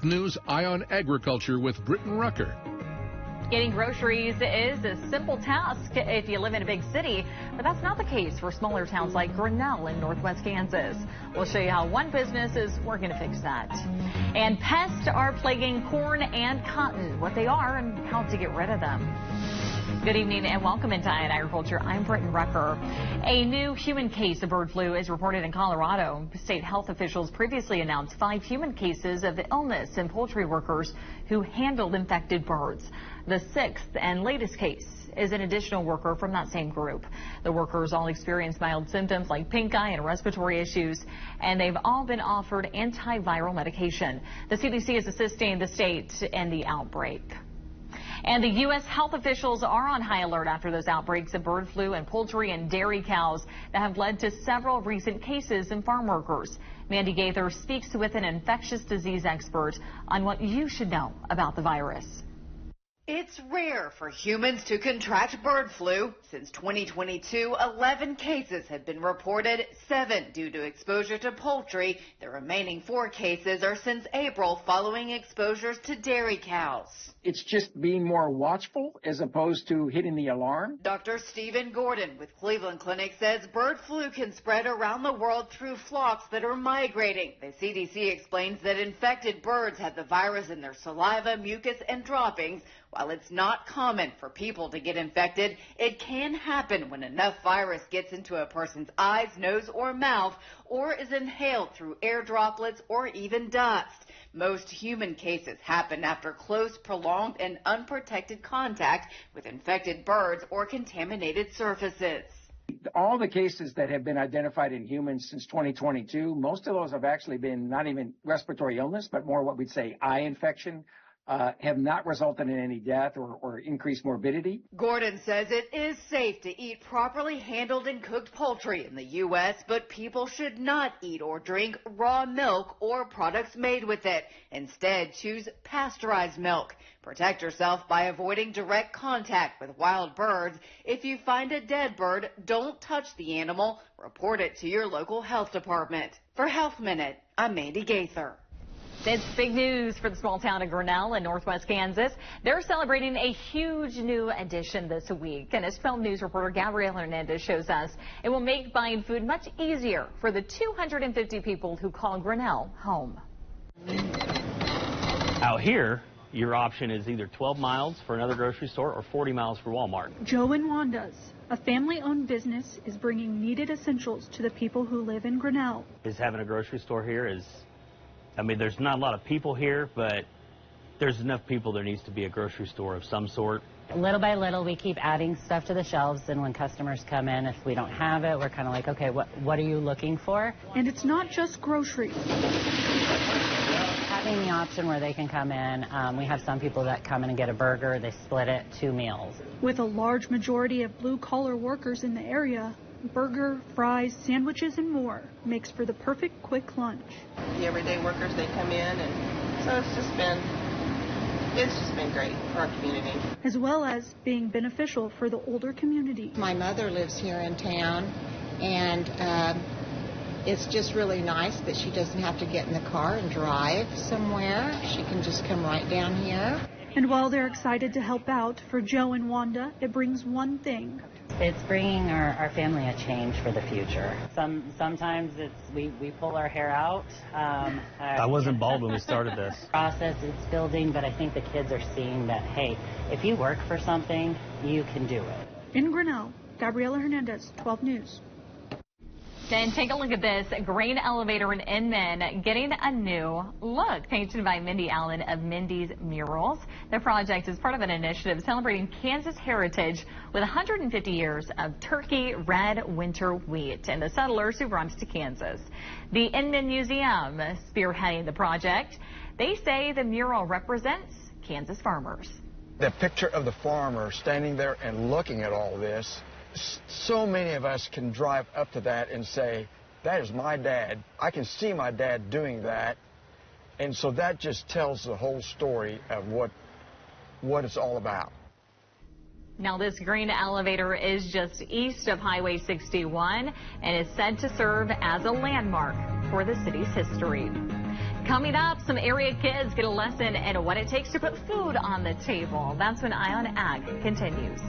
News Eye on Agriculture with Britton Rucker. Getting groceries is a simple task if you live in a big city, but that's not the case for smaller towns like Grinnell in northwest Kansas. We'll show you how one business is working to fix that. And pests are plaguing corn and cotton, what they are and how to get rid of them. Good evening and welcome into Eye on Agriculture. I'm Britton Rucker. A new human case of bird flu is reported in Colorado. State health officials previously announced 5 human cases of the illness in poultry workers who handled infected birds. The 6th and latest case is an additional worker from that same group. The workers all experienced mild symptoms like pink eye and respiratory issues, and they've all been offered antiviral medication. The CDC is assisting the state in the outbreak. And the U.S. health officials are on high alert after those outbreaks of bird flu in poultry and dairy cows that have led to several recent cases in farm workers. Mandy Gaither speaks with an infectious disease expert on what you should know about the virus. It's rare for humans to contract bird flu. Since 2022, 11 cases have been reported, 7 due to exposure to poultry. The remaining 4 cases are since April following exposures to dairy cows. It's just being more watchful as opposed to hitting the alarm. Dr. Stephen Gordon with Cleveland Clinic says bird flu can spread around the world through flocks that are migrating. The CDC explains that infected birds have the virus in their saliva, mucus, and droppings. While it's not common for people to get infected, it can happen when enough virus gets into a person's eyes, nose, or mouth, or is inhaled through air droplets or even dust. Most human cases happen after close, prolonged, and unprotected contact with infected birds or contaminated surfaces. All the cases that have been identified in humans since 2022, most of those have actually been not even respiratory illness, but more what we'd say eye infection. Have not resulted in any death or increased morbidity. Gordon says it is safe to eat properly handled and cooked poultry in the U.S., but people should not eat or drink raw milk or products made with it. Instead, choose pasteurized milk. Protect yourself by avoiding direct contact with wild birds. If you find a dead bird, don't touch the animal. Report it to your local health department. For Health Minute, I'm Mandy Gaither. It's big news for the small town of Grinnell in northwest Kansas. They're celebrating a huge new addition this week. And as 12 News reporter Gabrielle Hernandez shows us, it will make buying food much easier for the 250 people who call Grinnell home. Out here, your option is either 12 miles for another grocery store or 40 miles for Walmart. Joe and Wanda's, a family-owned business, is bringing needed essentials to the people who live in Grinnell. Having a grocery store here is, I mean, there's not a lot of people here, but there's enough people there needs to be a grocery store of some sort. Little by little, we keep adding stuff to the shelves, and when customers come in, if we don't have it, we're kind of like, okay, what are you looking for? And it's not just groceries. Having the option where they can come in, we have some people that come in and get a burger, they split it 2 meals. With a large majority of blue-collar workers in the area, burger, fries, sandwiches, and more makes for the perfect quick lunch. The everyday workers, they come in, and so it's just been great for our community. As well as being beneficial for the older community. My mother lives here in town, and it's just really nice that she doesn't have to get in the car and drive somewhere. She can just come right down here. And while they're excited to help out, for Joe and Wanda, it brings one thing. It's bringing our family a change for the future. Sometimes we pull our hair out. I wasn't bald when we started this. Process, it's building, but I think the kids are seeing that, hey, if you work for something, you can do it. In Grinnell, Gabriela Hernandez, 12 News. Then take a look at this grain elevator in Inman getting a new look, painted by Mindy Allen of Mindy's Murals. The project is part of an initiative celebrating Kansas heritage with 150 years of turkey red winter wheat and the settlers who brought it to Kansas. The Inman Museum spearheading the project. They say the mural represents Kansas farmers. The picture of the farmer standing there and looking at all this, so many of us can drive up to that and say, that is my dad. I can see my dad doing that. And so that just tells the whole story of what it's all about. Now, this grain elevator is just east of Highway 61 and is said to serve as a landmark for the city's history. Coming up, some area kids get a lesson in what it takes to put food on the table. That's when Eye on Ag continues.